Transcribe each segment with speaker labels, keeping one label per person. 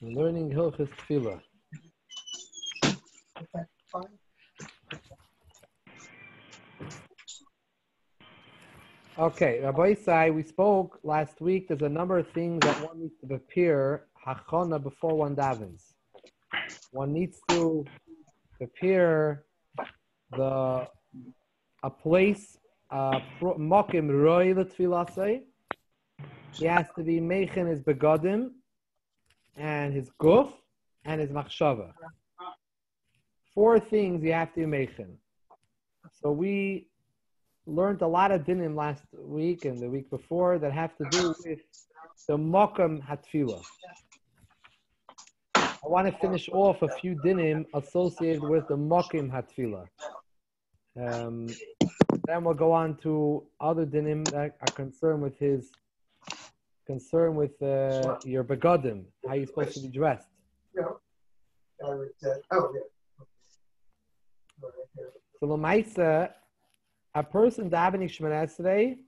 Speaker 1: Learning Hilchos Tefillah. Okay, Rabbi Isai, we spoke last week. There's a number of things that one needs to prepare hachana before one davens. One needs to prepare a place, mokim roi l'tfilasei. He has to be meichen his begodim and his guf and his machshava. 4 things you have to be meichen. So we learned a lot of dinim last week and the week before that have to do with the mokum hatfila. I want to finish off a few dinim associated with the mokum hatfila. Then we'll go on to other dinim that are concerned with your begodim, how you're supposed to be dressed. So l'maisa, a person davening Shemoneh Esrei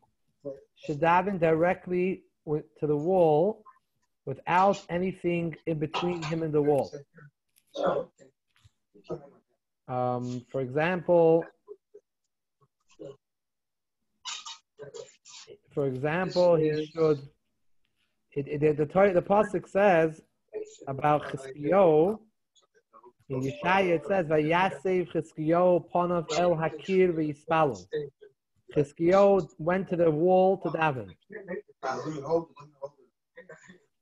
Speaker 1: should daven directly to the wall without anything in between him and the wall. For example, he should. The pasuk says about Chizkiyahu. In Yeshaya it says, "Vayasev Chizkiyahu panav el hakir v'yispalon." Chizkiyahu went to the wall to daven,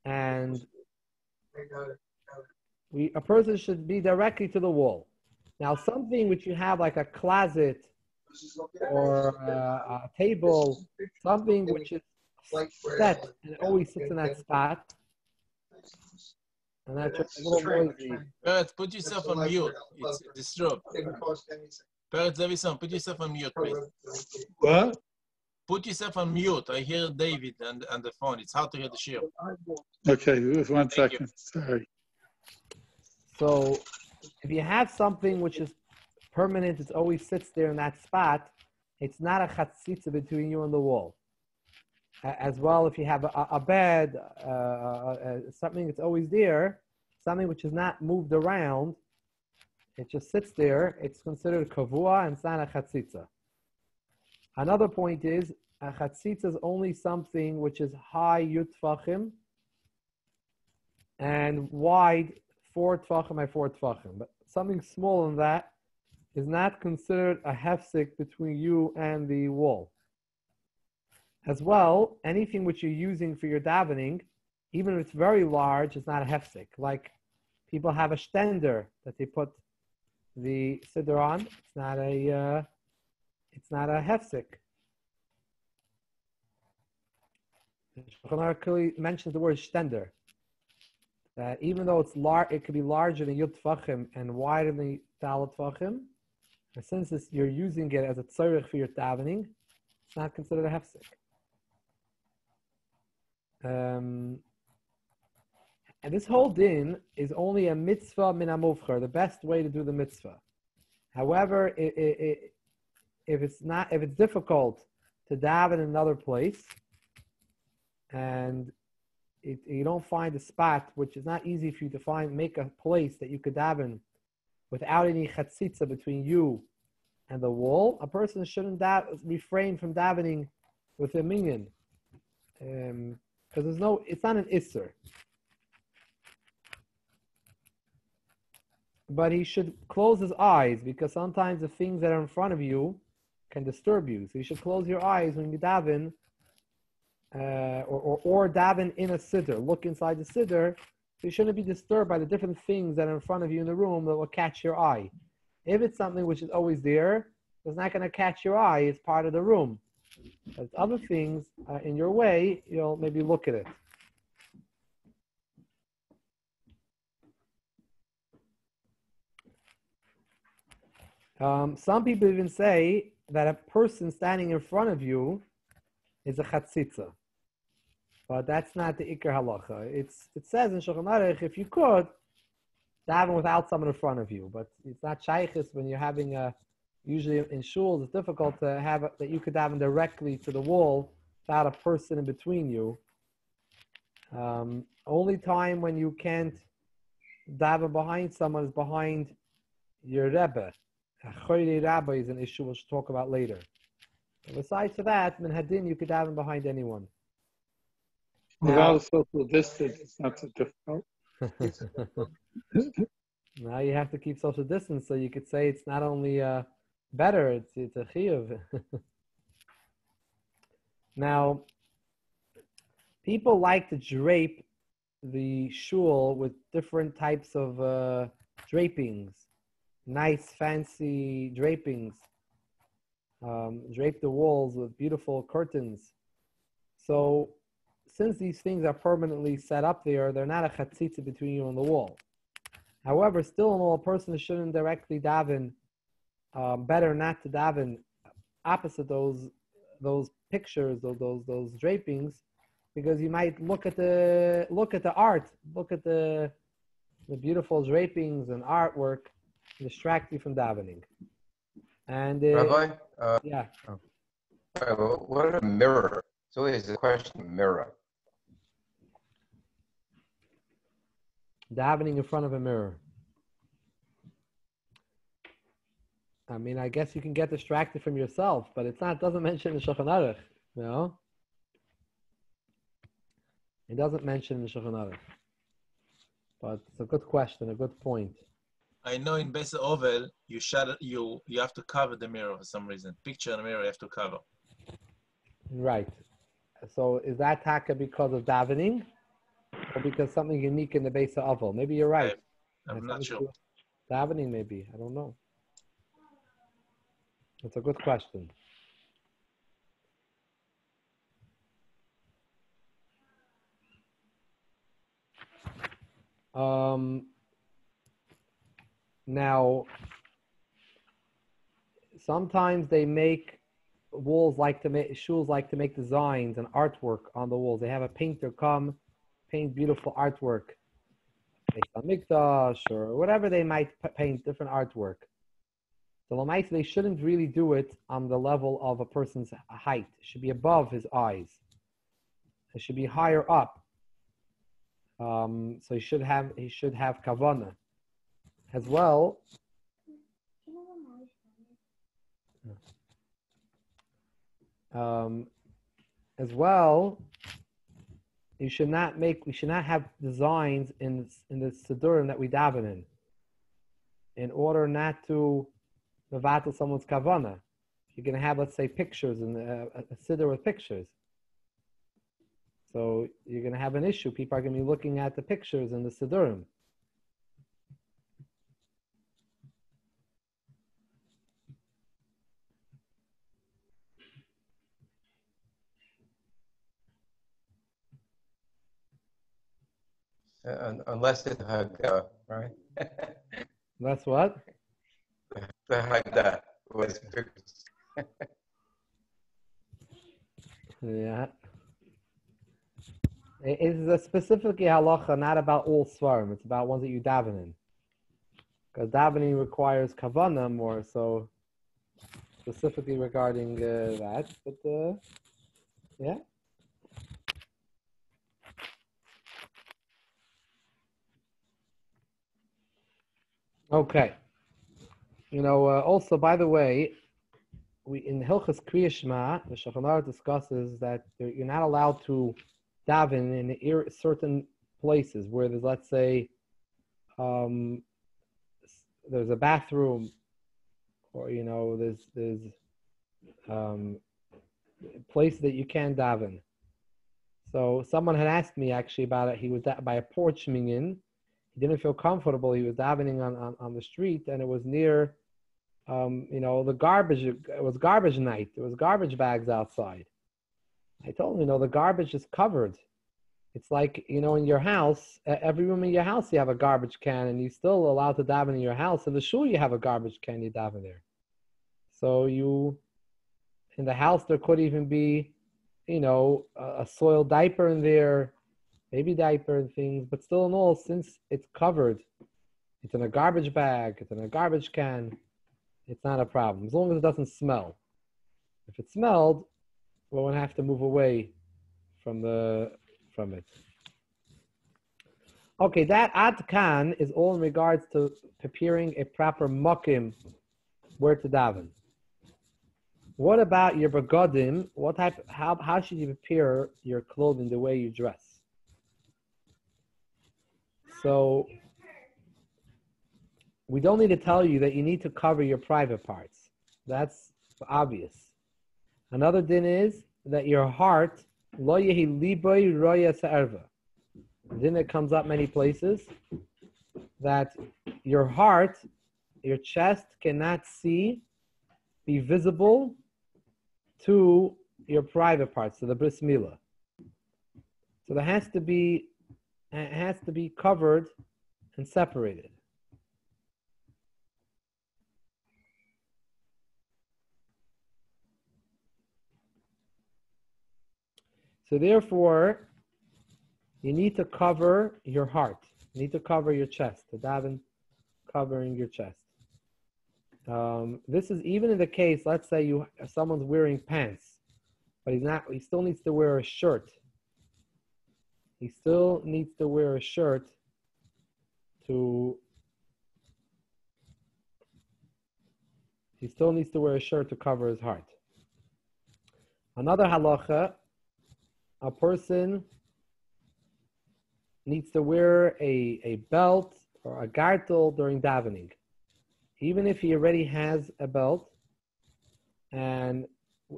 Speaker 1: and a person should be directly to the wall. Now, something which you have like a closet or a table, something which is set and always sits in that spot. And that's just a little noisy.
Speaker 2: Peretz, put yourself on mute. It's disturbed. Peretz Davison, put yourself on mute, please.
Speaker 3: What?
Speaker 2: Put yourself on mute. I hear David on the phone. It's hard to hear the shir.
Speaker 3: Okay, 1 second. Sorry.
Speaker 1: So, if you have something which is permanent, it always sits there in that spot, it's not a chatzitza between you and the wall. As well, if you have a bed, something that's always there, something which is not moved around, it just sits there, it's considered kavua and it's not a chatzitza. Another point is, a chatzitza is only something which is high yud tfachim and wide 4 tfachim by 4 tfachim. But something smaller than that is not considered a hefsek between you and the wall. As well, anything which you're using for your davening, even if it's very large, is not a hefsek. Like people have a stender that they put the siddur on. It's not a hefsek. Shulchan Aruch clearly mentions the word stender. That even though it's large, it could be larger than yud tfachim and wider than dalet tfachim. And since you're using it as a tzorich for your davening, it's not considered a hefsek. And this whole din is only a mitzvah min hamuvchar, the best way to do the mitzvah. However, if it's difficult to daven in another place, and you don't find a spot which is not easy for you to make a place that you could daven without any chatzitza between you and the wall, a person shouldn't refrain from davening with a minyan. Because it's not an isser. But he should close his eyes because sometimes the things that are in front of you can disturb you. So you should close your eyes when you daven, or daven in a siddur. Look inside the siddur. So you shouldn't be disturbed by the different things that are in front of you in the room that will catch your eye. If it's something which is always there, it's not going to catch your eye. It's part of the room. But other things in your way, you'll maybe look at it. Some people even say that a person standing in front of you is a chatzitza. But that's not the ikar halacha. It says in Shulchan Aruch, if you could, daven without someone in front of you. But it's not shaykhis when you're having usually in shuls, it's difficult to have that you could daven directly to the wall without a person in between you. Only time when you can't daven behind someone is behind your Rebbe. Choyre Rabbi is an issue we'll talk about later. But besides that, min hadin, you could daven behind anyone.
Speaker 3: Without social distance, it's not so difficult.
Speaker 1: Now you have to keep social distance, so you could say it's not only better, it's a chiyuv. Now, people like to drape the shul with different types of drapings, nice, fancy drapings. Drape the walls with beautiful curtains. So, since these things are permanently set up there, they're not a chatzitza between you and the wall. However, still in all, a person shouldn't directly daven. Better not to daven opposite those pictures, those drapings, because you might look at the art, look at the beautiful drapings and artwork, distract you from davening. And
Speaker 4: Rabbi,
Speaker 1: yeah.
Speaker 4: What is a mirror? It's always a question of mirror.
Speaker 1: Davening in front of a mirror. I mean, I guess you can get distracted from yourself, but it doesn't mention the Shulchan Aruch, you know? It doesn't mention the Shulchan Aruch. But it's a good question, a good point.
Speaker 2: I know in Beis Ovel, you have to cover the mirror for some reason. Picture in the mirror you have to cover.
Speaker 1: Right. So is that taka because of davening? Or because something unique in the Beis Ovel? Maybe you're right.
Speaker 2: I'm not sure.
Speaker 1: Davening, maybe. I don't know. It's a good question. Now, sometimes they make shuls like to make designs and artwork on the walls. They have a painter come paint beautiful artwork, based on Mikdash or whatever they might paint, different artwork. So Lamaisa, they shouldn't really do it on the level of a person's height. It should be above his eyes. It should be higher up. So he should have kavanah as well. As well, we should not have designs in the Siddurim that we daven in order not to mevatel someone's kavanah. You're going to have, let's say, pictures in a Siddur with pictures. So you're going to have an issue. People are going to be looking at the pictures in the Siddurim.
Speaker 4: Unless it's Haggadah, right?
Speaker 1: That's what?
Speaker 4: The Haggadah was pictures.
Speaker 1: Yeah. It is a specifically halacha, not about all svarim. It's about ones that you daven in. Because davening requires kavanah more, so specifically regarding that. But yeah. Okay. Also, by the way, in Hilchas Kriya Shema, the Shulchan Aruch discusses that you're not allowed to daven in certain places where there's, let's say, there's a bathroom, or there's places that you can daven. So someone had asked me actually about it. He was by a porch minyan. He didn't feel comfortable. He was davening on the street, and it was near, the garbage. It was garbage night. There was garbage bags outside. I told him, the garbage is covered. It's like, in your house, every room in your house, you have a garbage can, and you're still allowed to daven in your house. In the shul, you have a garbage can, you daven there. So in the house, there could even be, a soiled diaper in there, baby diaper and things, but still in all, since it's covered, it's in a garbage bag, it's in a garbage can, it's not a problem, as long as it doesn't smell. If it smelled, we won't have to move away from it. Okay, that Adkan is all in regards to preparing a proper mokim where to daven. What about your begodim? How should you prepare your clothing, the way you dress? So we don't need to tell you that you need to cover your private parts. That's obvious. Another din is that your heart, lo yehi liboy roya sa'erva. Din that comes up many places, that your heart, your chest cannot be visible to your private parts, to the bris milah. So it has to be covered and separated. So therefore, you need to cover your heart. You need to cover your chest. To daven, covering your chest. This is even in the case, let's say someone's wearing pants, but he still needs to wear a shirt. He still needs to wear a shirt to cover his heart. Another halacha, a person needs to wear a belt or a gartel during davening. Even if he already has a belt. And,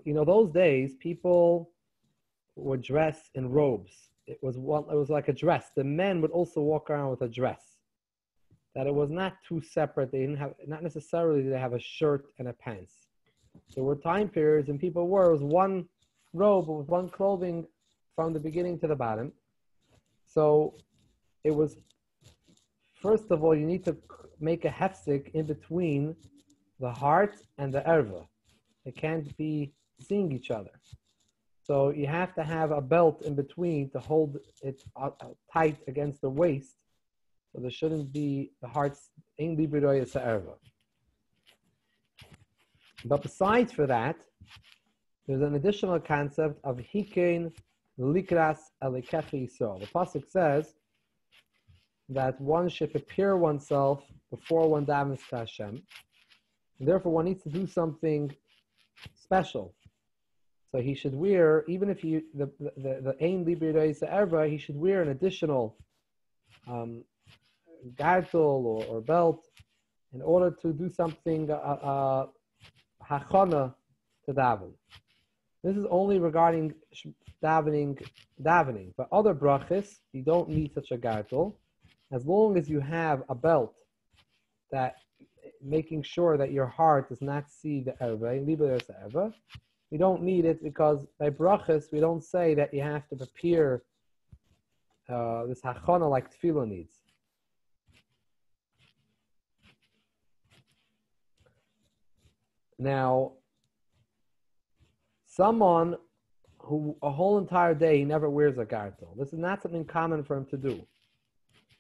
Speaker 1: those days, people would dress in robes. It was like a dress. The men would also walk around with a dress. That it was not two separate. They didn't have, not necessarily did they have a shirt and a pants. There were time periods and people wore, it was one robe with one clothing from the beginning to the bottom. So it was, first of all, you need to make a hefsek in between the heart and the erva. They can't be seeing each other. So you have to have a belt in between to hold it tight against the waist. So there shouldn't be the heart's in libidoya erva. But besides for that, there's an additional concept of hikein likras elikechi yisrael. The pasuk says that one should prepare oneself before one davens to Hashem. And therefore, one needs to do something special. So he should wear, even if the ein libidois erva, he should wear an additional gartel or belt in order to do something hachana to daven. This is only regarding davening. But other brachas, you don't need such a gartel. As long as you have a belt that making sure that your heart does not see the erva, you don't need it, because by brachas we don't say that you have to prepare this hachana like tefillah needs. Now, someone who a whole entire day he never wears a gartel, this is not something common for him to do.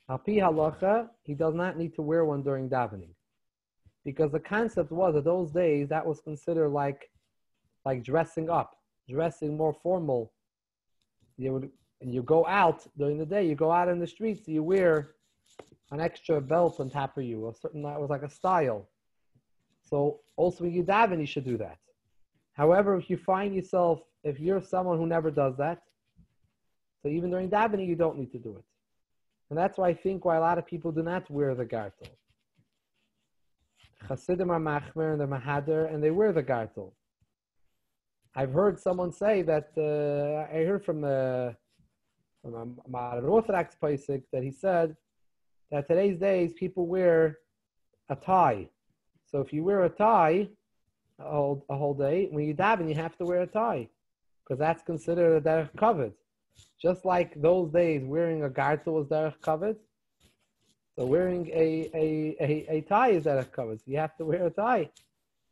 Speaker 1: Al pi halacha, he does not need to wear one during davening, because the concept was that those days that was considered like dressing up, dressing more formal. You go out during the day, you go out in the streets, you wear an extra belt on top of you, that was like a style. So also when you daven, you should do that. However, if you find yourself, if you're someone who never does that, so even during davening, you don't need to do it. And that's why I think why a lot of people do not wear the gartel. Chassidim are machmer and they're mahader, and they wear the gartel. I've heard someone say that, I heard from a Orthodox Pesach that he said that today's days people wear a tie. So if you wear a tie a whole day, when you daven, you have to wear a tie, because that's considered a derech kavod. Just like those days, wearing a gartel was derech kavod. So wearing a tie is derech kavod. So you have to wear a tie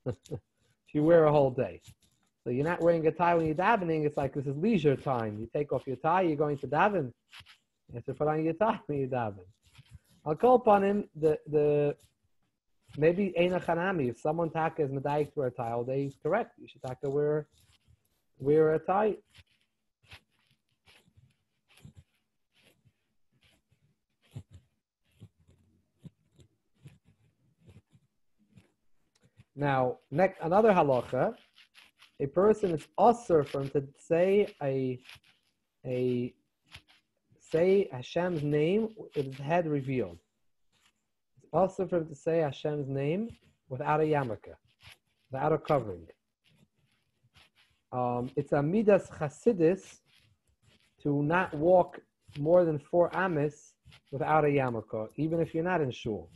Speaker 1: if you wear a whole day. So you're not wearing a tie when you're davening. It's like this is leisure time. You take off your tie, you're going to daven. You have to put on your tie when you daven. I'll call upon him the maybe Eina Chanami. If someone taka is medayik to wear a tie all day, he's correct. You should taka wear a tie. Now, next, another halacha, a person is usher for him to say say Hashem's name with his head revealed. It's usher for him to say Hashem's name without a yarmulke, without a covering. It's a midas chasidis to not walk more than 4 amis without a yarmulke, even if you're not in shul.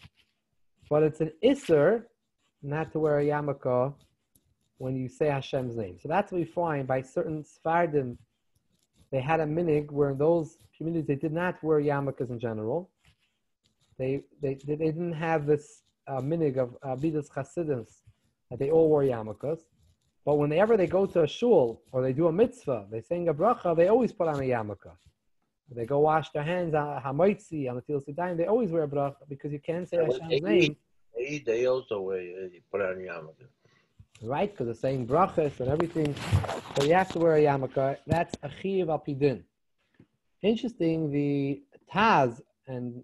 Speaker 1: But it's an isser not to wear a yarmulke when you say Hashem's name. So that's what we find by certain Sfardim. They had a minig where in those communities they did not wear yarmulkes in general. They didn't have this minig of Abidas Chasidus that they all wore yarmulkes. But whenever they go to a shul or they do a mitzvah, they sing a bracha, they always put on a yarmulke. They go wash their hands on Hamaitzi, on the Til Sidayim, they always wear a bracha because you can't say Hashem's name.
Speaker 5: They also put on yarmulke.
Speaker 1: Right, because they're saying brachas and everything. So you have to wear a yarmulke. That's a chiyuv al pidin. Interesting, the Taz and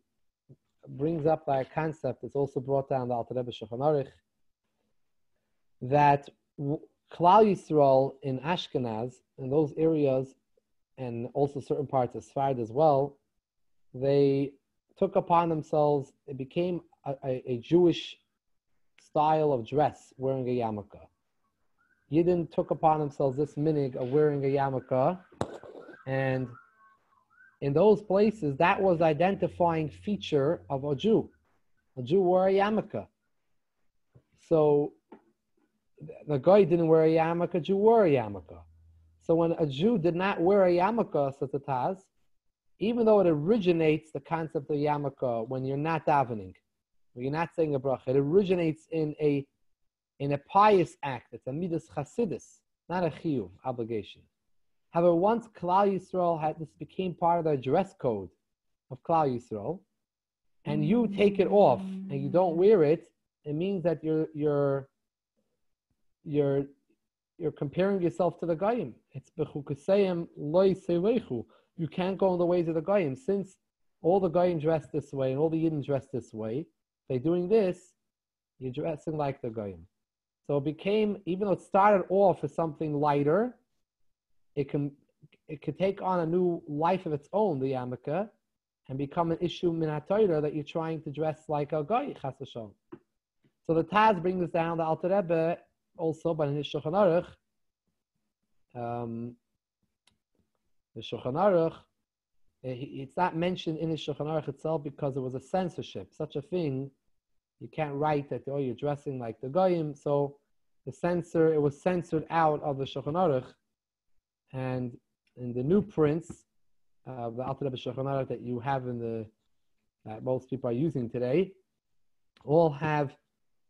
Speaker 1: brings up that concept. It's also brought down the Alter Rebbe Shulchan Aruch that Klal Yisrael in Ashkenaz, in those areas, and also certain parts of Sfard as well, they took upon themselves, it became a Jewish style of dress, wearing a yarmulke. Yidden took upon themselves this minig of wearing a yarmulke, and in those places, that was the identifying feature of a Jew. A Jew wore a yarmulke. So the guy didn't wear a yarmulke, a Jew wore a yarmulke. So when a Jew did not wear a yarmulke, says the Taz, even though it originates the concept of yarmulke when you're not davening, when you're not saying a bracha, it originates in a pious act. It's a midas chasidus, not a chiyuv, obligation. However, once Klal Yisrael this became part of the dress code of Klal Yisrael, and you take it off and you don't wear it, it means that you're comparing yourself to the Goyim. It's b'chukaseyim loy seilechu. You can't go in the ways of the Goyim. Since all the Goyim dress this way and all the Yidden dress this way, by doing this, you're dressing like the Goyim. So it became, even though it started off as something lighter, it could take on a new life of its own, the yarmulke, and become an issue min haTorah that you're trying to dress like a Goy, chas v'shalom. So the Taz brings this down, the Alter Rebbe, also, but in his Shulchan Aruch, it's not mentioned in his Shulchan Aruch itself because it was a censorship. Such a thing, you can't write that, oh, you're dressing like the Goyim. So it was censored out of the Shulchan Aruch. And in the new prints, the Alter Rebbe Shulchan Aruch that you have that most people are using today, all have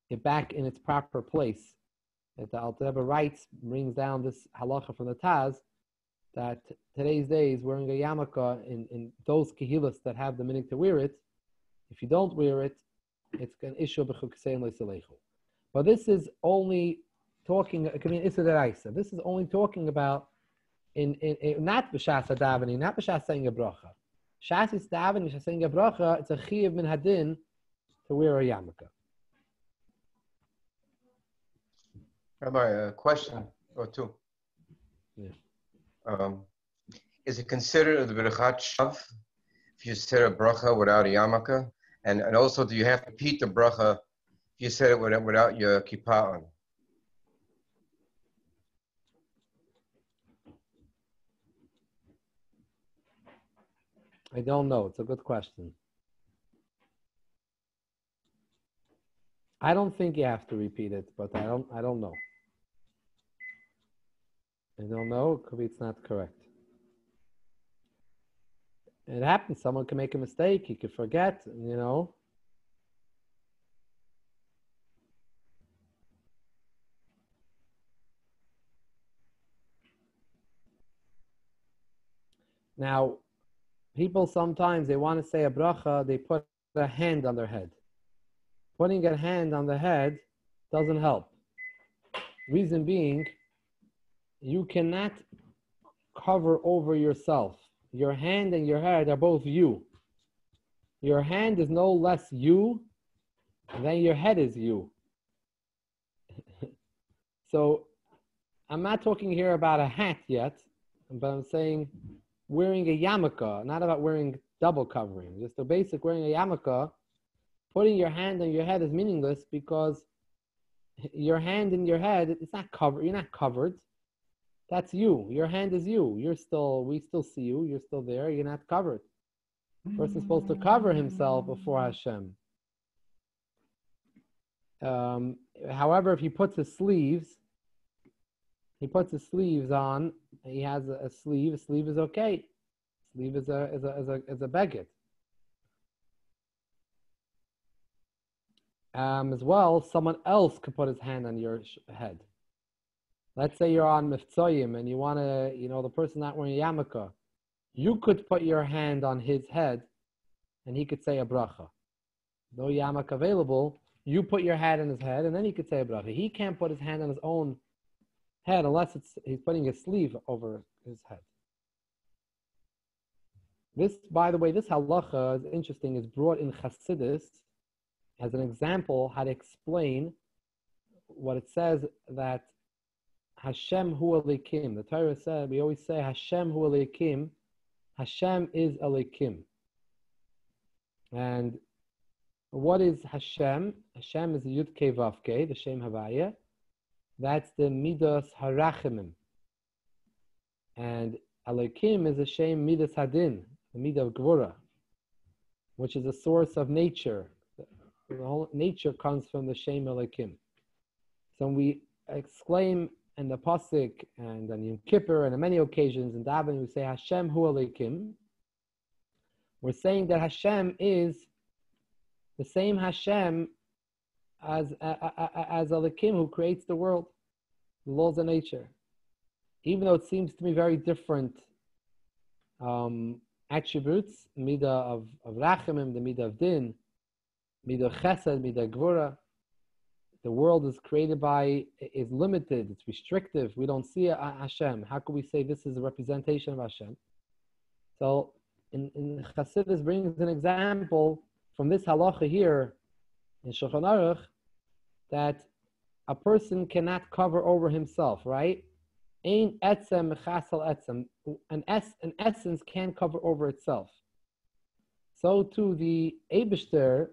Speaker 1: it back in its proper place. That the Alter Rebbe writes, brings down this halacha from the Taz, that today's days wearing a yarmulke in those kehilas that have the minig to wear it, if you don't wear it, it's an issue of b'chukasei loisalechu. But this is only talking, I mean, issa deraisa. This is only talking about in not b'shas davening, not b'shas saying a bracha. Shas is davening, b'shas saying a bracha. It's a chiyuv min hadin to wear a yarmulke.
Speaker 4: Rabbi, a question or two.
Speaker 1: Yeah.
Speaker 4: Is it considered the Birchat Shav if you said a bracha without a yarmulke? And also, do you have to repeat the bracha if you said it without your kippah on?
Speaker 1: I don't know. It's a good question. I don't think you have to repeat it, but I don't know. I don't know. It could be it's not correct. It happens. Someone can make a mistake. He could forget, you know. Now, people sometimes, they want to say a bracha, they put a hand on their head. Putting a hand on the head doesn't help. Reason being, you cannot cover over yourself. Your hand and your head are both you. Your hand is no less you than your head is you. So I'm not talking here about a hat yet, but I'm saying wearing a yarmulke, not about wearing double covering. Just the basic wearing a yarmulke, putting your hand on your head is meaningless because your hand in your head, it's not covered. You're not covered. That's you. Your hand is you. We still see you. You're still there. You're not covered. The person's supposed to cover himself before Hashem. However, if he puts his sleeves on, he has a sleeve. A sleeve is okay. Sleeve is a beged. As well, someone else could put his hand on your head. Let's say you're on Miftzayim and you want to, the person not wearing a yarmulke. You could put your hand on his head and he could say a bracha. No yarmulke available, you put your hand on his head and then he could say a bracha. He can't put his hand on his own head unless he's putting his sleeve over his head. This, by the way, this halacha is interesting, is brought in Chassidus as an example how to explain what it says that Hashem hu Elikim. The Torah said, we always say Hashem hu Elikim. Hashem is Elikim. And what is Hashem? Hashem is the Yud Kei Vav Kei, the Shem Havaya. That's the Midas Harachimim. And Elikim is the Shem Midas Hadin, the Midah of Gvura, which is a source of nature. The whole nature comes from the Shem Elikim. So when we exclaim in the Pasuk and on Yom Kippur and on many occasions in Daven, we say Hashem hu Elikim. We're saying that Hashem is the same Hashem as Elikim who creates the world, the laws of nature. Even though it seems to me very different attributes, Midah of Rachamim, the Midah of Din, Midah Chesed, Midah Gvura. The world is created is limited, it's restrictive. We don't see Hashem. How can we say this is a representation of Hashem? So in Chassidus brings an example from this halacha here in Shulchan Aruch that a person cannot cover over himself, right? Ein etzem mechasal etzem. An essence can't cover over itself. So too the Eibishter,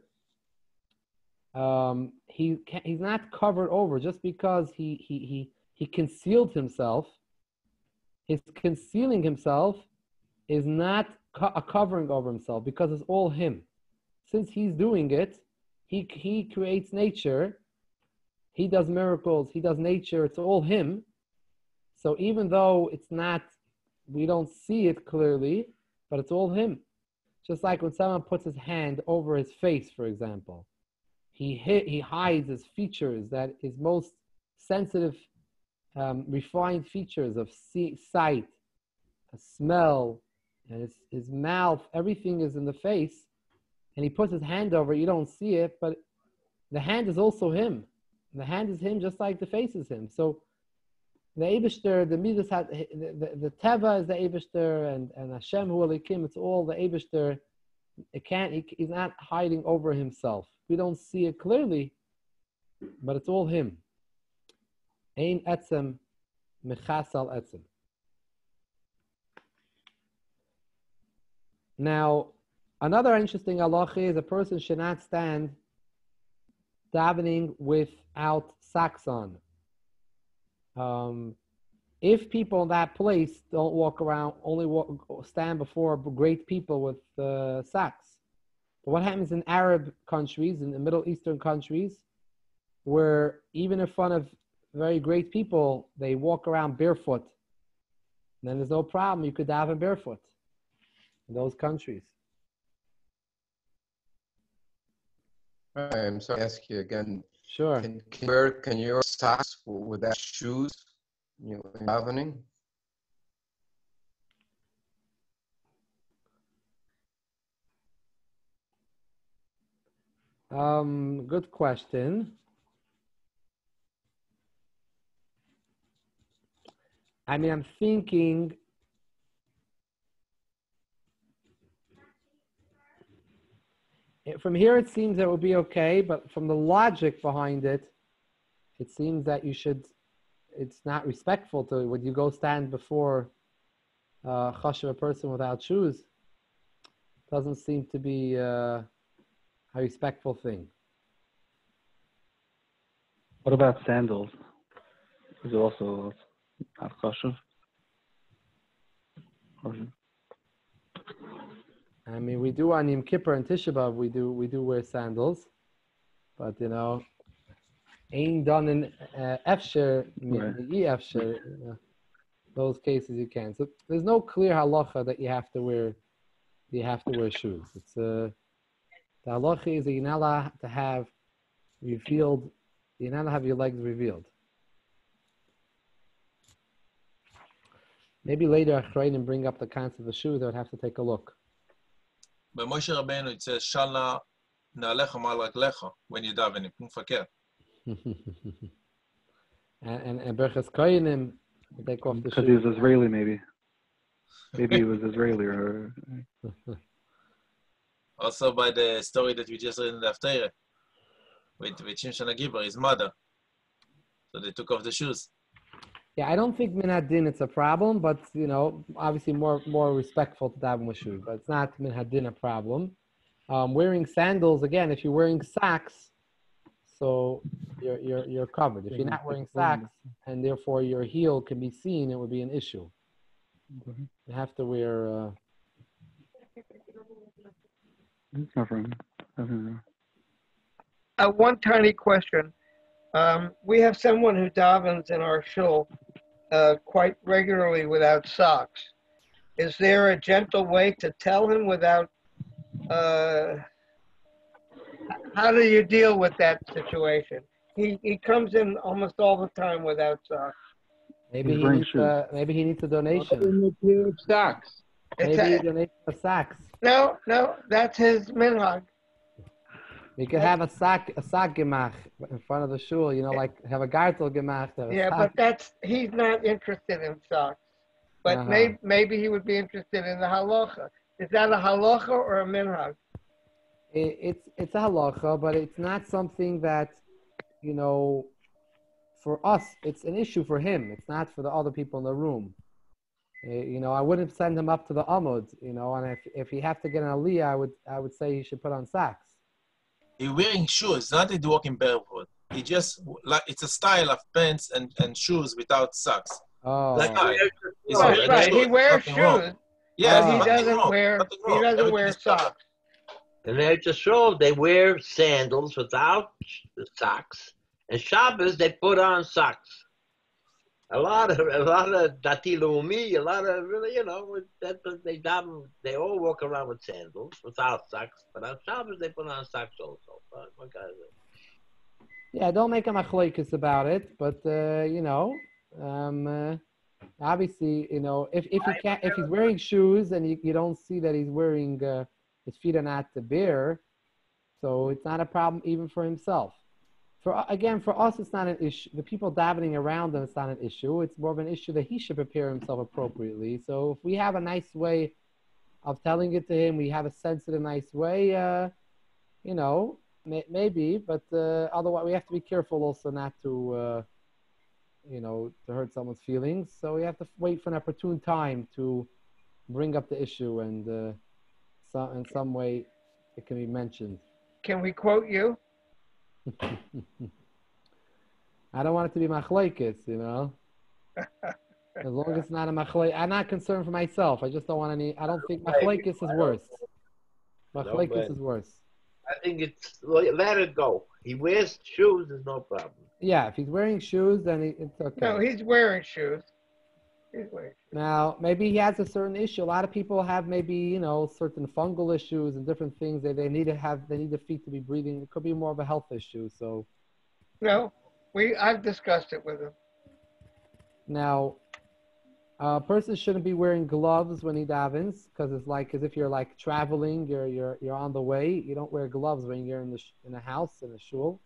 Speaker 1: he's not covered over just because he concealed himself. His concealing himself is not a covering over himself because it's all him. Since he's doing it, he creates nature, he does miracles, he does nature, it's all him. So even though we don't see it clearly, but it's all him. Just like when someone puts his hand over his face, for example. He hides his features, that his most sensitive, refined features of sight, smell, and his mouth, everything is in the face, and he puts his hand over it, you don't see it, but the hand is also him. The hand is him just like the face is him. So the Eibishter, the Midas, the Teva is the Eibishter, and Hashem hu Elikim, it's all the Eibishter. He's not hiding over himself. We don't see it clearly, but it's all him. Ein etzem mechasal etzem. Now, another interesting halacha is a person should not stand davening without socks on. If people in that place don't walk around, stand before great people with socks. But what happens in Arab countries, in the Middle Eastern countries, where even in front of very great people, they walk around barefoot. And then there's no problem. You could daven barefoot in those countries.
Speaker 4: I'm sorry to ask you again.
Speaker 1: Sure.
Speaker 4: Can you wear socks without shoes in davening?
Speaker 1: Good question. I mean, I'm thinking from here it seems that it would be okay, but from the logic behind it, it seems that you should it's not respectful to when you go stand before chashuv a person without shoes. Doesn't seem to be a respectful thing.
Speaker 6: What about sandals? Is it also not kosher?
Speaker 1: I mean, we do on Yom Kippur and Tisha B'Av, we do wear sandals, but ain't done in efsher, efsher. Those cases you can. So there's no clear halacha that you have to wear shoes. It's the halacha is that you're not allowed to have revealed. You're not allowed to have your legs revealed. Maybe later Achrayim bring up the concept of shoes. I would have to take a look.
Speaker 2: But Moshe Rabbeinu, it says, Shalna na'alecha ma'al raglecha, when you daven, mufakir.
Speaker 1: and Berchas Koyanim, take off the
Speaker 6: Because
Speaker 1: shoes.
Speaker 6: he was Israeli, maybe. Maybe he was Israeli or...
Speaker 2: Also by the story that we just read in the Haftarah, with Shimshon HaGibar, his mother. So they took off the shoes.
Speaker 1: Yeah, I don't think minhadin it's a problem, but obviously more respectful to daven with shoes. But it's not minhadin a problem. Wearing sandals again. If you're wearing socks, so you're covered. If you're not wearing socks and therefore your heel can be seen, it would be an issue. You have to wear.
Speaker 6: It's not for him.
Speaker 7: One tiny question. We have someone who davens in our shul quite regularly without socks. Is there a gentle way to tell him without? How do you deal with that situation? He comes in almost all the time without socks.
Speaker 1: Maybe he needs a donation.
Speaker 3: Socks.
Speaker 1: Maybe he donates the socks.
Speaker 7: No, that's his minhag.
Speaker 1: We could have a sock gemach in front of the shul, like have a gartel gemach.
Speaker 7: Yeah, but he's not interested in socks. But maybe he would be interested in the halacha. Is that a halacha or a minhag?
Speaker 1: It's a halacha, but it's not something that, for us, it's an issue for him. It's not for the other people in the room. I wouldn't send him up to the amud, and if he have to get an aliyah, I would say he should put on socks.
Speaker 2: He's wearing shoes, not that he's walking barefoot. He just, it's a style of pants and shoes without socks.
Speaker 1: Oh.
Speaker 7: Right. He wears shoes.
Speaker 2: Yeah,
Speaker 7: he doesn't wear socks.
Speaker 5: And Eretz Yisrael, they wear sandals without the socks. And Shabbos, they put on socks. A lot of Dati Leumi, a lot of really, they all walk around with sandals without socks. But on Shabbos, they put on socks also.
Speaker 1: Yeah, don't make a machloikus about it, but obviously, if he's wearing shoes and you don't see that he's wearing his feet are not bare, so it's not a problem even for himself. For us, it's not an issue. The people davening around him, it's not an issue. It's more of an issue that he should prepare himself appropriately. So if we have a nice way of telling it to him, we have a sensitive, nice way, maybe. But otherwise, we have to be careful also not to, to hurt someone's feelings. So we have to wait for an opportune time to bring up the issue, and in some way, it can be mentioned.
Speaker 7: Can we quote you?
Speaker 1: I don't want it to be machlokes, As long as it's not a machlokes. I'm not concerned for myself. I just don't want any. I don't think machlokes is worse. Machlokes is worse.
Speaker 5: I think let it go. He wears shoes, there's no problem.
Speaker 1: Yeah, if he's wearing shoes, then it's okay.
Speaker 7: No, he's wearing shoes.
Speaker 1: Now, maybe he has a certain issue. A lot of people have maybe, certain fungal issues and different things that they need the feet to be breathing. It could be more of a health issue. So,
Speaker 7: no, I've discussed it with him.
Speaker 1: Now, a person shouldn't be wearing gloves when he davens, because it's like as if you're like traveling. You're on the way. You don't wear gloves when you're in a house, in a shul.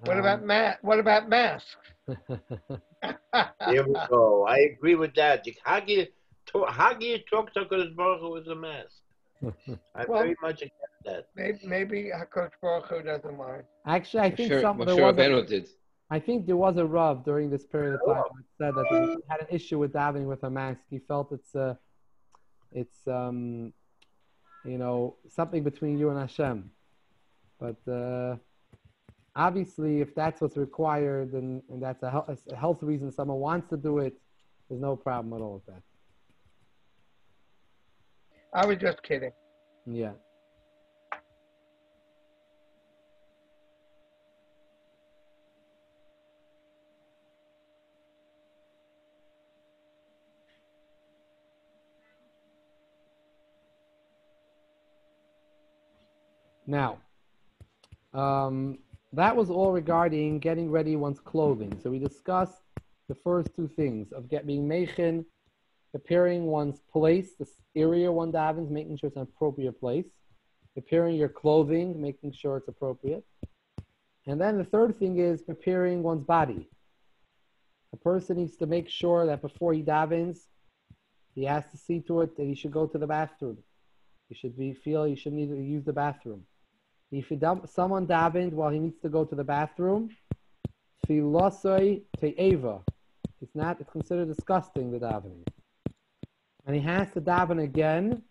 Speaker 7: What about masks?
Speaker 5: Here we go. I agree with that. How do you talk to HaKadosh Baruch Hu with a mask? I very much against that.
Speaker 7: Maybe HaKadosh Baruch Hu doesn't mind.
Speaker 1: Actually, I think
Speaker 4: Moshe Rabbeinu did.
Speaker 1: I think there was a Rav during this period of time who said that he had an issue with davening with a mask. He felt it's something between you and Hashem. But obviously, if that's what's required and that's a health reason, someone wants to do it, there's no problem at all with that.
Speaker 7: I was just kidding.
Speaker 1: Yeah. Now, that was all regarding getting ready one's clothing. So we discussed the first two things of being meichin, preparing one's place, this area one davens, making sure it's an appropriate place, preparing your clothing, making sure it's appropriate. And then the third thing is preparing one's body. A person needs to make sure that before he davens, he has to see to it that he should go to the bathroom. He should need to use the bathroom. If someone davened while he needs to go to the bathroom, filosoi te'eva. It's considered disgusting, the davening. And he has to daven again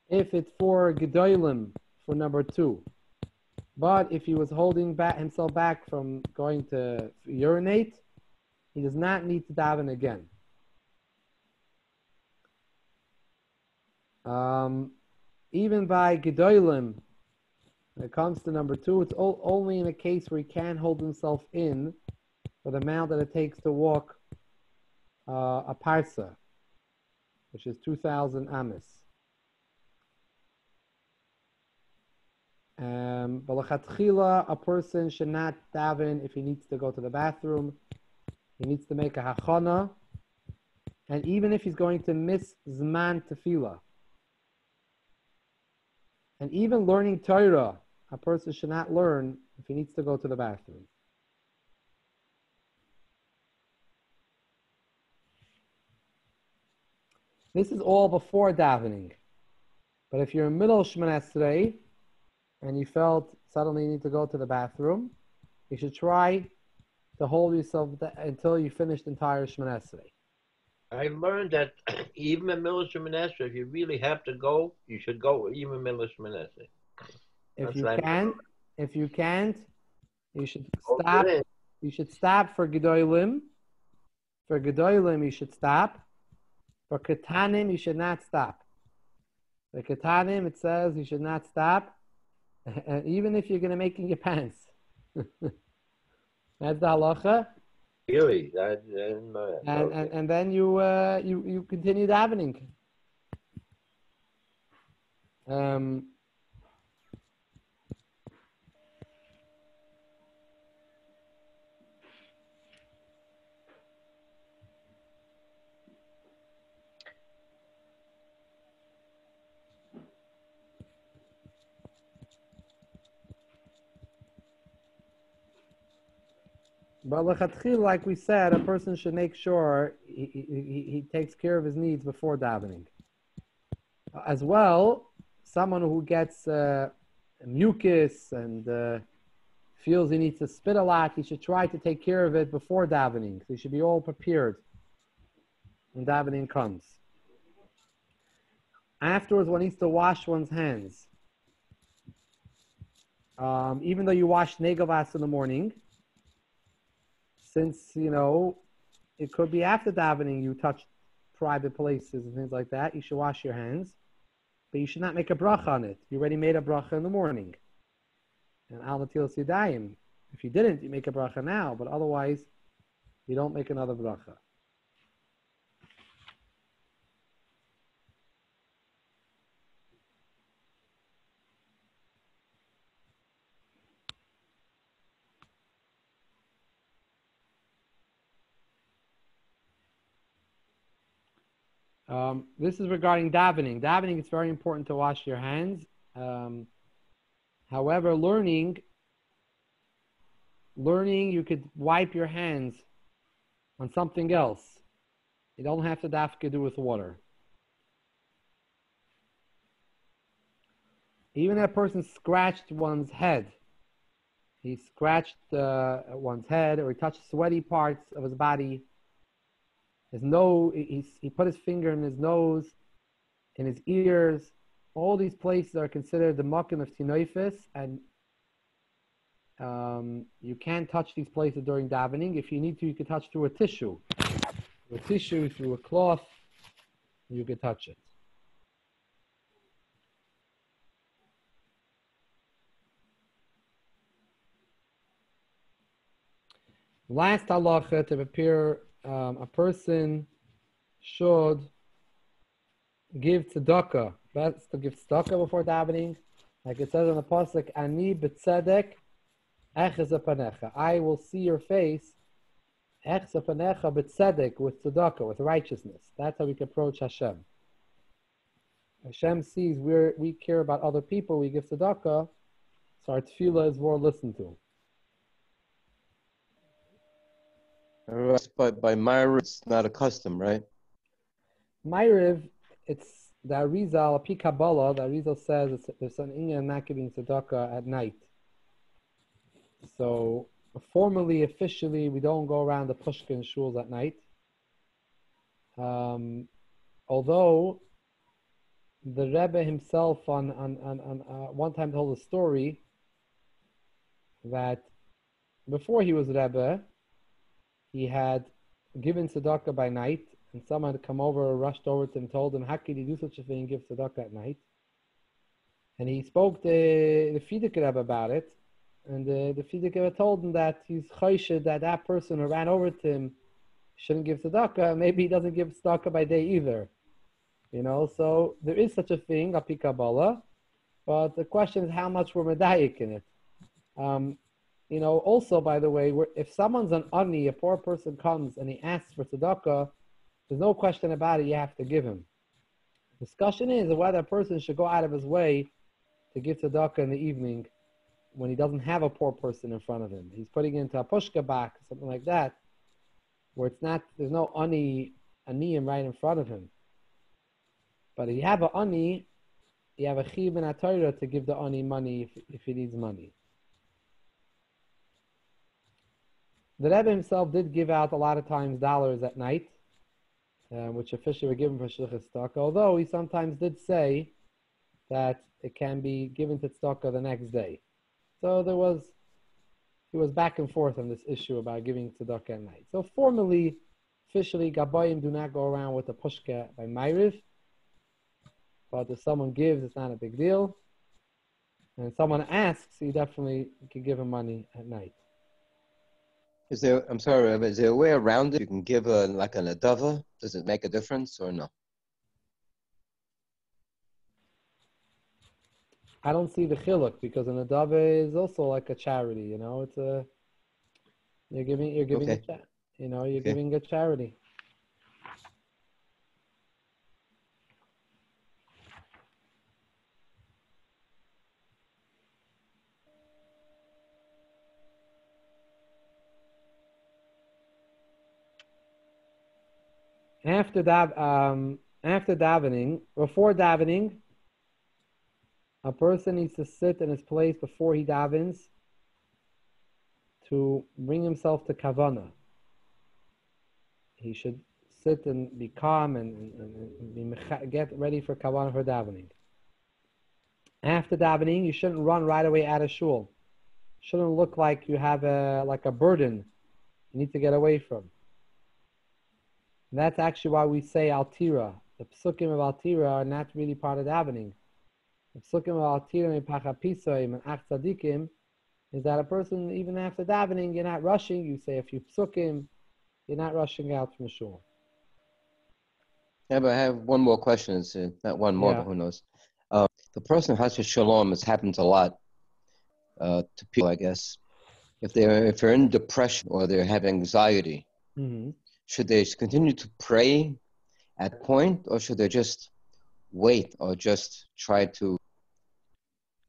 Speaker 1: if it's for gedolim, for number 2. But if he was holding himself back from going to urinate, he does not need to daven again. Even by gedolim, when it comes to number 2, it's only in a case where he can't hold himself in for the amount that it takes to walk a parsa, which is 2,000 amis. Balachatchila, a person should not daven if he needs to go to the bathroom. He needs to make a hachana, and even if he's going to miss zman tefillah. And even learning Torah, a person should not learn if he needs to go to the bathroom. This is all before davening. But if you're in middle Shemoneh Esrei and you felt suddenly you need to go to the bathroom, you should try to hold yourself until you finish the entire Shemoneh Esrei.
Speaker 5: I learned that even in middle Shemoneh Esrei, if you really have to go, you should go even in middle Shemoneh Esrei.
Speaker 1: If you can't, you should stop. You should stop for gedolim. For gedolim, you should stop. For ketanim, you should not stop. For ketanim, it says you should not stop, and even if you're going to make in your pants. That's the halacha.
Speaker 5: Really?
Speaker 1: And then you continue davening. But like we said, a person should make sure he takes care of his needs before davening. As well, someone who gets mucus and feels he needs to spit a lot, he should try to take care of it before davening. So he should be all prepared when davening comes. Afterwards, one needs to wash one's hands. Even though you wash negavas in the morning, since, it could be after davening you touch private places and things like that, you should wash your hands. But you should not make a bracha on it. You already made a bracha in the morning. And al natilas yadayim. If you didn't, you make a bracha now. But otherwise, you don't make another bracha. This is regarding davening. Davening, it's very important to wash your hands. However, learning, you could wipe your hands on something else. You don't have to do with water. Even if a person scratched one's head, he scratched one's head, or he touched sweaty parts of his body. His nose, he put his finger in his nose, in his ears. All these places are considered the makom of tinoifis, and you can't touch these places during davening. If you need to, you can touch through a tissue. Through a cloth, you can touch it. Last halacha to prepare, a person should give tzedakah. Best to give tzedakah before davening. Like it says in the pasuk, Ani b'tzedek echez panecha. I will see your face, echez panecha b'tzedek, with tzedakah, with righteousness. That's how we can approach Hashem. Hashem sees we care about other people, we give tzedakah, so our tefillah is more listened to.
Speaker 4: But by Myra, it's not a custom, right?
Speaker 1: Ma'ariv, it's the Arizal, Pi Kabbalah, the Arizal says it's an inyan not giving tzedakah at night. So formally, officially, we don't go around the pushkin shuls at night. Although the Rebbe himself on one time told a story that before he was Rebbe, he had given tzedakah by night, and someone had come over, rushed over to him, told him, how could you do such a thing, give tzedakah at night? And he spoke to the Frierdiker Rebbe about it, and the Frierdiker Rebbe told him that he's choshed that person who ran over to him shouldn't give tzedakah. Maybe he doesn't give tzedakah by day either. You know, so there is such a thing, Api Kabbalah, but the question is how much we're medayik in it. You know, also, by the way, if someone's an ani, a poor person comes and he asks for tzedakah, there's no question about it, you have to give him. The discussion is whether a person should go out of his way to give tzedakah in the evening when he doesn't have a poor person in front of him. He's putting it into a pushka back, something like that, where it's not, there's no aniyim right in front of him. But if you have an ani, you have a chiyuv in HaTorah to give the ani money if he needs money. The Rebbe himself did give out a lot of times dollars at night, which officially were given for shlichus tzedakah, although he sometimes did say that it can be given to tzedakah the next day. So he was back and forth on this issue about giving tzedakah at night. So formally, officially, Gabayim do not go around with a pushka by Ma'ariv, but if someone gives, it's not a big deal. And if someone asks, you definitely can give him money at night.
Speaker 4: I'm sorry, Rabbi, is there a way around it? You can give like an adava? Does it make a difference or no?
Speaker 1: I don't see the chiluk because an adava is also like a charity. You know, it's you're giving
Speaker 4: Okay.
Speaker 1: You're giving a charity. After davening, before davening, a person needs to sit in his place before he davens to bring himself to kavanah. He should sit and be calm and get ready for kavanah for davening. After davening, you shouldn't run right away out of shul. Shouldn't look like you have a burden you need to get away from. And that's actually why we say Altira. The psukim of Altira are not really part of davening. The psukim of Altira and Pachapisoim and Ach Tzadikim is that a person, even after davening, you're not rushing. You say a few psukim, you're not rushing out from shul.
Speaker 4: Yeah, but I have one more question. It's not one more, but who knows? The person who has a shalom, it happens a lot to people, I guess. If they're in depression or they have anxiety, should they continue to pray at that point, or should they just wait or just try to,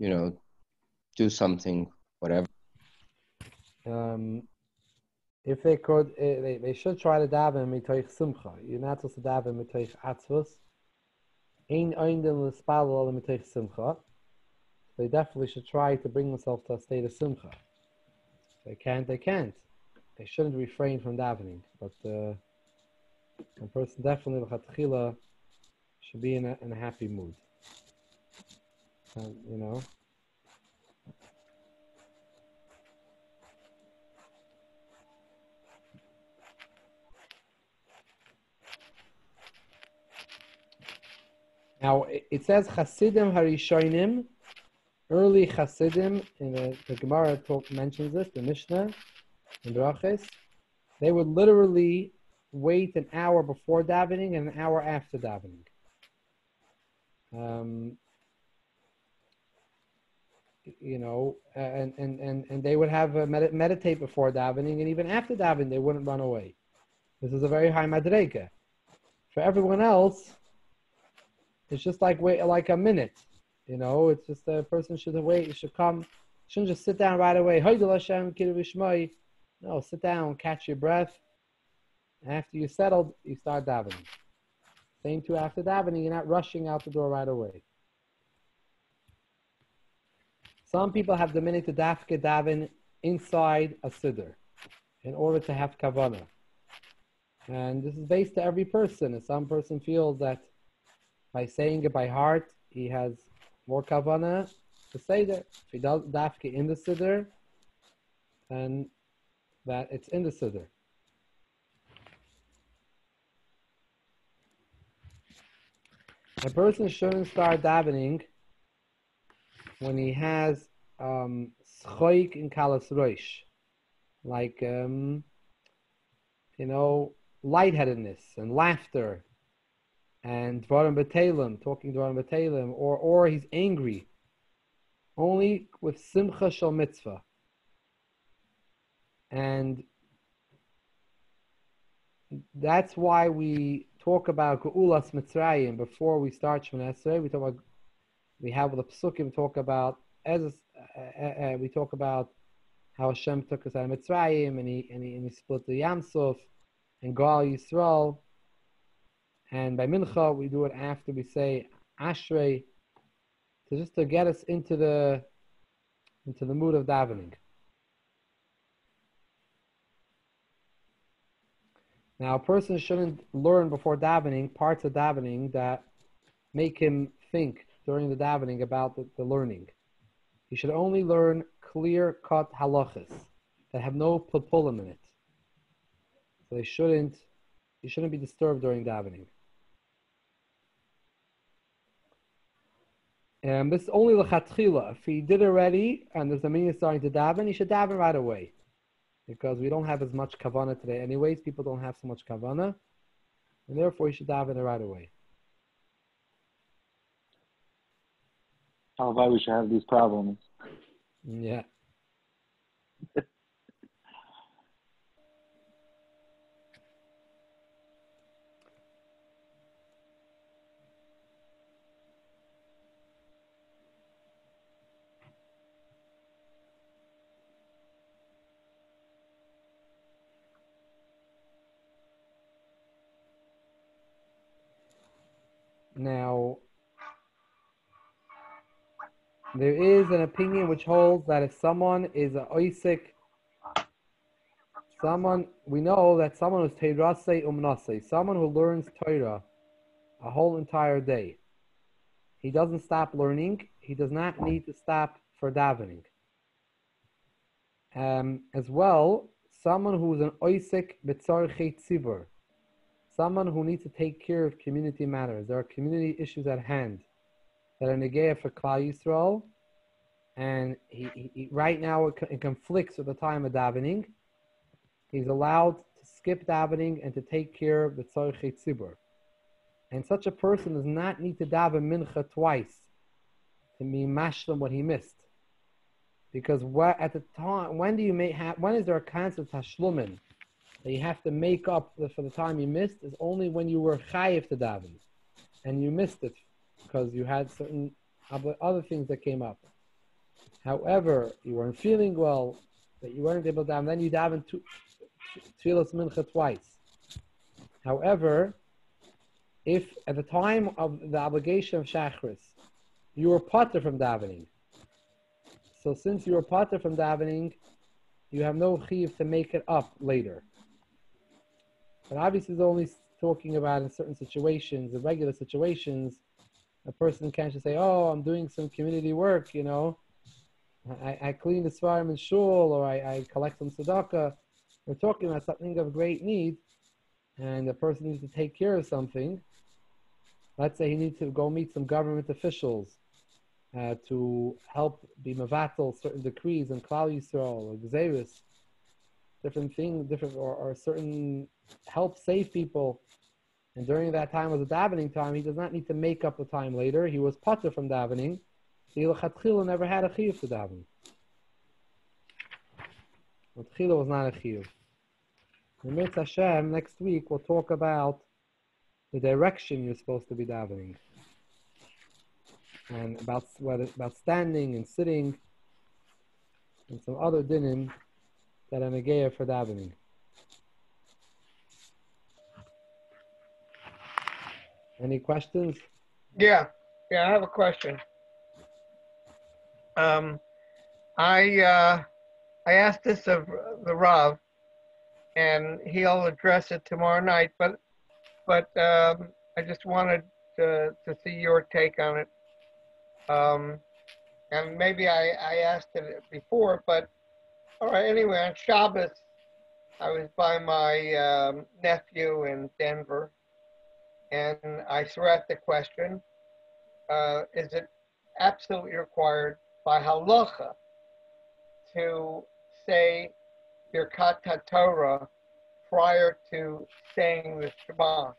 Speaker 4: do something, whatever?
Speaker 1: If they could, they should try to daven mitoich simcha. You're not supposed to daven mitoich atzvus. Ein oindem l'spalel mitoich simcha. They definitely should try to bring themselves to a state of simcha. They can't. They can't. They shouldn't refrain from davening. But a person definitely l'chatchila should be in a happy mood. You know. Now it says Chasidim Harishonim, early Chasidim, in the Gemara mentions this, the Mishnah, in Brachos, they would literally wait an hour before davening and an hour after davening. You know, and they would have meditate before davening, and even after davening, they wouldn't run away. This is a very high madrega. For everyone else, it's just like a minute, you know. It's just a person should wait. You should come. Shouldn't just sit down right away. No, sit down, catch your breath. After you're settled, you start davening. Same too after davening. You're not rushing out the door right away. Some people have the minute to dafke daven inside a siddur in order to have kavanah, and this is based to every person. And some person feels that by saying it by heart, he has more kavanah to say that. If he does dafke in the siddur, then that it's in the siddur. A person shouldn't start davening when he has schoik in kalas roish, like you know, lightheadedness and laughter, and dvarim b'teilim, talking dvarim b'teilim, or he's angry. Only with simcha shel mitzvah. And that's why we talk about Geulas Mitzrayim before we start Shemona Esrei. We have the Psukim talk about we talk about how Hashem took us out of Mitzrayim, and he split the Yam Suf and Gal Yisrael. And by Mincha we do it after we say Ashrei, to get us into the mood of davening. Now, a person shouldn't learn before davening parts of davening that make him think during the davening about the learning. He should only learn clear-cut halachas that have no papulim in it. So he shouldn't be disturbed during davening. And this is only l'chatchila. If he did already and there's a meaning starting to daven, he should daven right away. Because we don't have as much kavanah today. Anyways, people don't have so much kavanah. And therefore, you should daven it right away.
Speaker 6: How about we should have these problems?
Speaker 1: Yeah. Now, there is an opinion which holds that if someone is a oisik, we know that someone who's teirasei umnasei, someone who learns Torah a whole entire day, he doesn't stop learning. He does not need to stop for davening. As well, someone who is an oisik b'tzarchei tzibur, someone who needs to take care of community matters. There are community issues at hand that are negeya for Klal Yisrael, and he right now it conflicts with the time of davening. He's allowed to skip davening and to take care of the tzarchei tzibur. And such a person does not need to daven mincha twice to be mashlam what he missed. Because at the time, when is there a concept tashlumin that you have to make up for the time you missed? Is only when you were chayiv to daven and you missed it because you had certain other things that came up. However, you weren't feeling well, that you weren't able to daven, then you daven tefillas mincha twice. However, if at the time of the obligation of shachris, you were pater from davening, so since you were pater from davening, you have no chiyuv to make it up later. But obviously, it's only talking about in certain situations, in regular situations, a person can't just say, "Oh, I'm doing some community work, you know. I clean the svarim in shul, or I collect some tzedakah." We're talking about something of great need, and the person needs to take care of something. Let's say he needs to go meet some government officials to help be mevatel certain decrees in Klal Yisrael or Gzeirus, different things, or certain help save people. And during that time was a davening time. He does not need to make up the time later. He was patur from davening. The L'chatchila never had a chiyuv to daven. L'chatchila was not a chiyuv. In Mirz Hashem, next week we'll talk about the direction you're supposed to be davening, and about standing and sitting, and some other dinim that are negeya for davening. Any questions?
Speaker 7: Yeah, I have a question. I asked this of the Rav, and he'll address it tomorrow night. But I just wanted to see your take on it. And maybe I asked it before, but all right. Anyway, on Shabbos, I was by my nephew in Denver, and I threw out the question: is it absolutely required by halacha to say Birkat HaTorah prior to saying the Shema?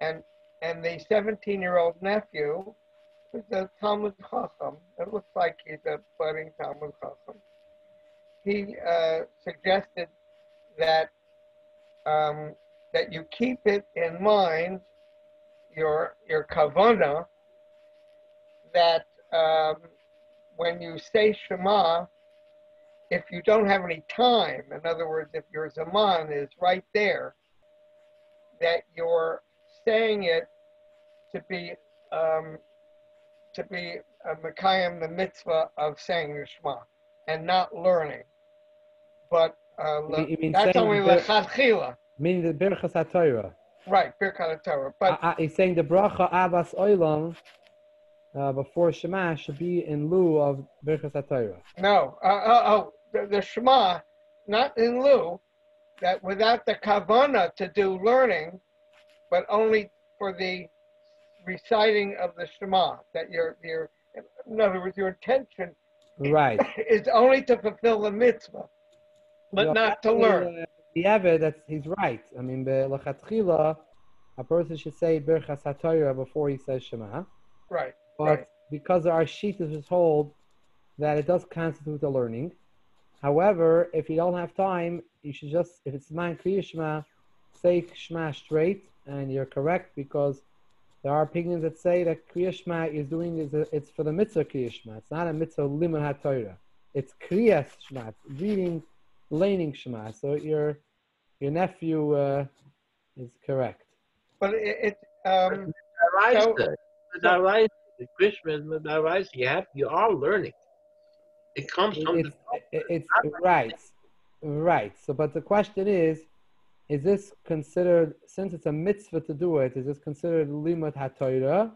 Speaker 7: And the 17-year-old nephew is a Talmud Chacham. It looks like he's a budding Talmud Chacham. He suggested that that you keep it in mind, your kavanah, that when you say Shema, if you don't have any time, in other words, if your zaman is right there, that you're saying it to be Mekayim the mitzvah of saying the Shema and not learning. But that's only lechatchila.
Speaker 1: Meaning the Birchas HaTorah.
Speaker 7: Right, Birkat HaTorah. But
Speaker 1: he's saying the bracha Abbas Olam before Shema should be in lieu of Birchas HaTorah.
Speaker 7: No, the Shema, not in lieu, that without the kavanah to do learning, but only for the reciting of the Shema, that your in other words, your intention
Speaker 1: right
Speaker 7: is only to fulfill the mitzvah, but not to learn.
Speaker 1: He's right. I mean, l'chatchila, a person should say Birchas HaTorah before he says Shema.
Speaker 7: Right.
Speaker 1: But because our shittas hold that it does constitute a learning. However, if you don't have time, you should just, if it's man Kriya Shema, say Shema straight, and you're correct, because there are opinions that say that Kriya Shema it's for the mitzvah Kriya Shema. It's not a mitzvah limud HaTorah. It's Kriya Shema. It's reading, learning Shema. So your nephew is correct.
Speaker 7: But it's
Speaker 5: the Christmas, you are learning. It comes from
Speaker 1: it's right. So, but the question is this considered, since it's a mitzvah to do it, is this considered limud HaTorah,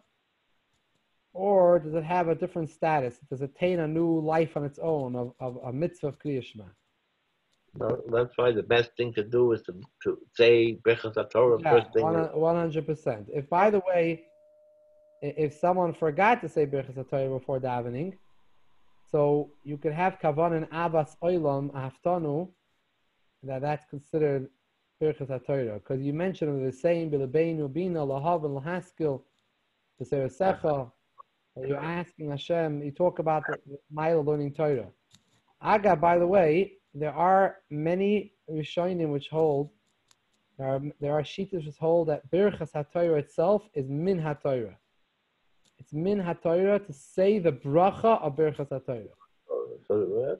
Speaker 1: or does it have a different status? Does it attain a new life on its own of a mitzvah of Kriya Shema?
Speaker 5: No, that's why the best thing to do is to say Birchas HaTorah first thing.
Speaker 1: 100%. If, by the way, if someone forgot to say Birchas HaTorah before davening, so you could have kavan and Abbas Olam Ahaftanu, that's considered Birchas HaTorah, because you mentioned the same Bilabeinu Bina Lahav and Lahaskil B'Seresecha. You're asking Hashem. You talk about the mile learning Torah. Aga, by the way, there are many Rishonim which hold. There are shittas which hold that Birchas HaTorah itself is min HaTorah. It's min HaTorah to say the bracha of Birchas HaTorah.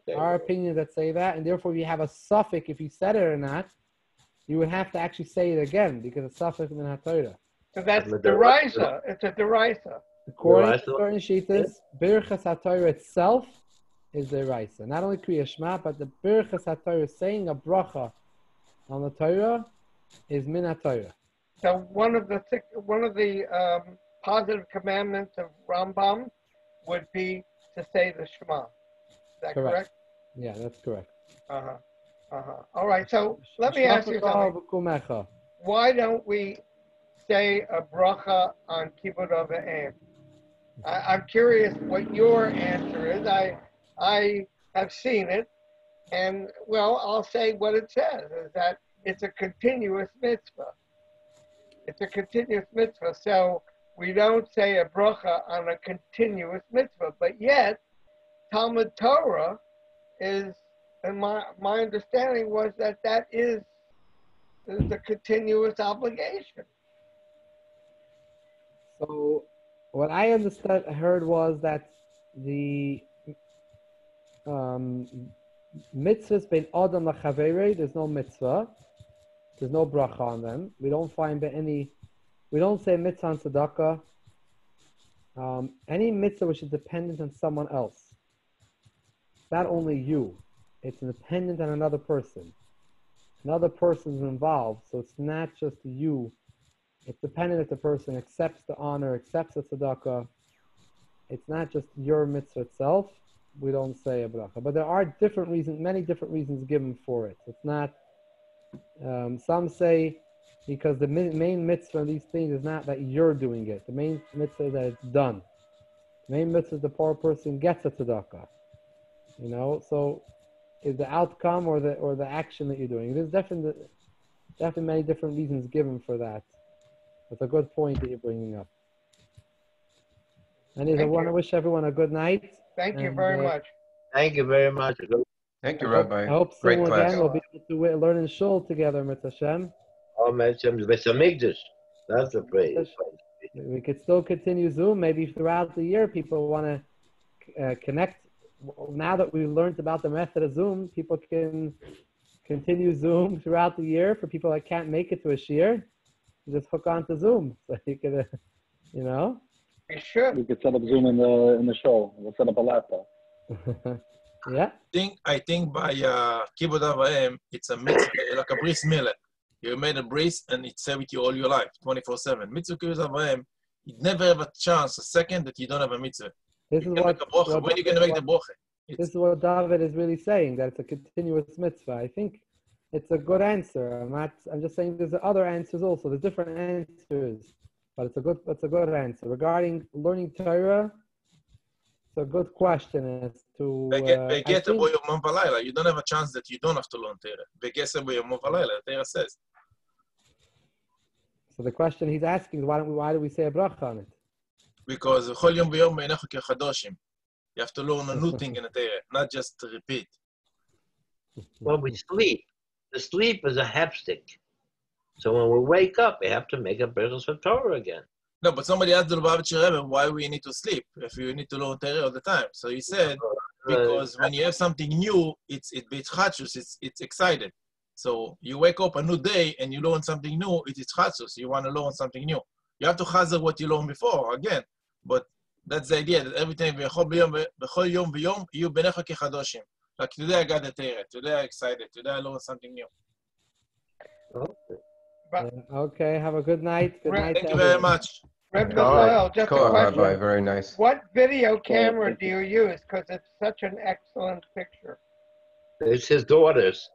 Speaker 1: There are opinions that say that, and therefore if you have a suffix, if you said it or not, you would have to actually say it again, because it's suffix min HaTorah.
Speaker 7: So that's deraisa. It's a deraisa.
Speaker 1: According to certain shittas, Birchas HaTorah itself is the Raisa. Not only Kriya Shema, but the Birchas HaTorah, saying a bracha on the Torah, is Min HaTorah.
Speaker 7: So one of the positive commandments of Rambam would be to say the Shema. Is that correct?
Speaker 1: Yeah, that's correct.
Speaker 7: All right. So let me ask you something. Why don't we say a bracha on Kibbud Av V'Em? I'm curious what your answer is. I have seen it, and well, I'll say what it says is that it's a continuous mitzvah. It's a continuous mitzvah, so we don't say a bracha on a continuous mitzvah, but yet Talmud Torah is, and my understanding was that is a continuous obligation.
Speaker 1: So what I heard was that the mitzvahs bein Adam lachaverei, there's no mitzvah, there's no bracha on them. We don't find we don't say mitzvah on tzedakah. Any mitzvah which is dependent on someone else. It's not only you, it's dependent on another person. Another person is involved, so it's not just you. It's dependent if the person accepts the honor, accepts the tzedakah. It's not just your mitzvah itself. We don't say a bracha. But there are different reasons, many different reasons given for it. It's not, some say because the main mitzvah of these things is not that you're doing it. The main mitzvah is that it's done. The main mitzvah is the poor person gets a tzedakah. You know, so is the outcome or the action that you're doing. There's definitely many different reasons given for that. That's a good point that you're bringing up. And I want to wish everyone a good night.
Speaker 7: Thank you very much.
Speaker 5: Thank you very much.
Speaker 4: Thank you, Rabbi.
Speaker 1: I hope soon again we'll be able to learn in shul together, Mitzvah Hashem.
Speaker 5: Oh, Hashem, that's the praise.
Speaker 1: We could still continue Zoom. Maybe throughout the year, people want to connect. Now that we've learned about the method of Zoom, people can continue Zoom throughout the year. For people that can't make it to a shiur, just hook on to Zoom. So you could, you know.
Speaker 7: We should.
Speaker 6: We could set up Zoom in the show. We'll set up a laptop.
Speaker 1: Yeah.
Speaker 2: I think by Kibbud Av V'Em, it's a mitzvah, like a bris milah. You made a bris and it stay with you all your life, 24/7. Mitzvah Kibbud Av V'Em, you never have a chance, a second, that you don't have a mitzvah.
Speaker 1: This is what
Speaker 2: when are you going to make the bracha?
Speaker 1: This is what David is really saying, that it's a continuous mitzvah. I think it's a good answer. I'm just saying there's other answers also. There's different answers, but it's a good answer. Regarding learning Torah, it's a good question as to...
Speaker 2: You don't have a chance that you don't have to learn Torah. Torah says.
Speaker 1: So the question he's asking is why do we say a bracha on it?
Speaker 2: Because you have to learn a new thing in the Torah, not just to repeat.
Speaker 5: Well, we sleep. The sleep is a hapstick. So when we wake up, we have to make a business for Torah again.
Speaker 2: No, but somebody asked the Lubavitcher Rebbe why we need to sleep if you need to learn Torah all the time. So he said, because when you have something new, it's chachus, it's excited. So you wake up a new day and you learn something new, it's chachus. You want to learn something new. You have to chazer what you learned before again. But that's the idea that every time like today I got the Torah, today I'm excited, today I learned something new.
Speaker 1: Okay, have a good night. Good night.
Speaker 2: Thank you very much.
Speaker 7: Reb Nathaniel, just a question.
Speaker 4: Rabbi, very nice.
Speaker 7: What video camera do you use? Because it's such an excellent picture.
Speaker 5: It's his daughter's.